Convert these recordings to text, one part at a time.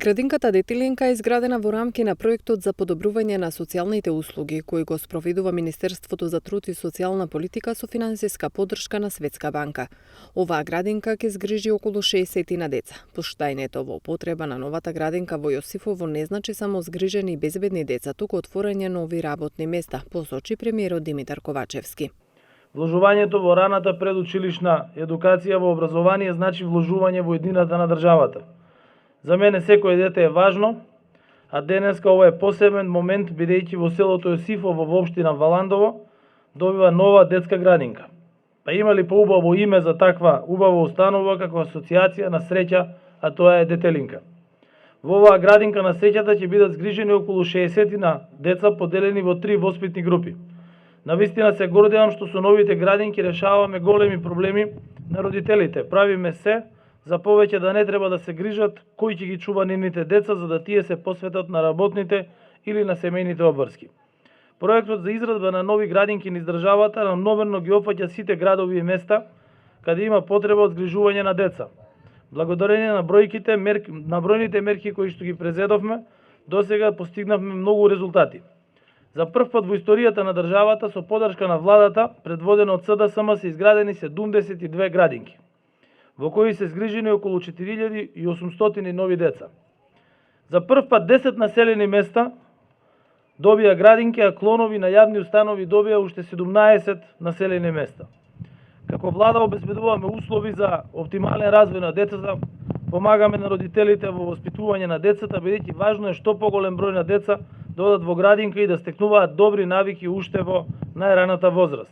Градинката Детеленка е изградена во рамки на проектот за подобрување на социјалните услуги, кој го спроведува Министерството за труд и социјална политика со финансиска поддршка на Светска банка. Оваа градинка ќе згрижи околу 60 на деца. Поштајнето во употреба на новата градинка во Јосифово не значи само згрижени и безбедни деца, туку отворање нови работни места, посочи премиерот Димитар Ковачевски. Вложувањето во раната предучилишна едукација во образование значи вложување во еднината на државата. За мене секој дете е важно, а денеска ова е посебен момент бидејќи во селото Јосифово во општина Валандово добива нова детска градинка. Па има ли поубаво име за таква убава установа како асоциација на среќа, а тоа е Детелинка. Во оваа градинка на среќата ќе бидат згрижени околу 60 на деца поделени во 3 воспитни групи. Навистина се гордевам што со новите градинки решаваме големи проблеми на родителите. Правиме се за повеќе да не треба да се грижат кој ќе ги чува нивните деца за да тие се посветат на работните или на семејните обврски. Проектот за израдба на нови градинки низ државата рамномерно ги опфаќа сите градови и места каде има потреба од згрижување на деца. Благодарение на бројните мерки кои што ги презедовме, досега постигнавме многу резултати. За прв пат во историјата на државата со поддршка на владата, предводена од СДСМ, се изградени 72 градинки, во кои се згрижени околу 4800 нови деца. За прв пат 10 населени места добија градинки, а клонови на јавни установи добија уште 17 населени места. Како влада обезбедуваме услови за оптимален развој на децата, помагаме на родителите во воспитување на децата, бидејќи важно е што поголем број на деца да одат во градинка и да стекнуваат добри навики уште во најраната возраст.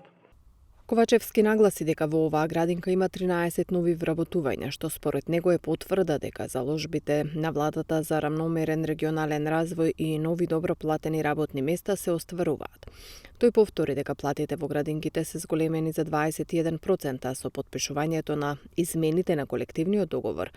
Ковачевски нагласи дека во оваа градинка има 13 нови вработувања, што според него е потврда дека заложбите на владата за рамномерен регионален развој и нови добро платени работни места се остваруваат. Тој повтори дека платите во градинките се зголемени за 21% со подпишувањето на измените на колективниот договор.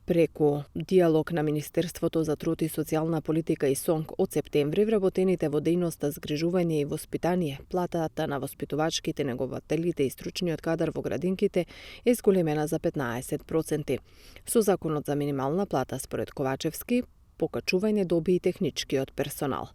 Преку диалог на Министерството за труд и социјална политика и СОНК од септември, вработените во дејноста згрижување и воспитание, платата на воспитувачките, негователите и стручниот кадар во градинките е зголемена за 15%. Со законот за минимална плата, според Ковачевски, покачување доби и техничкиот персонал.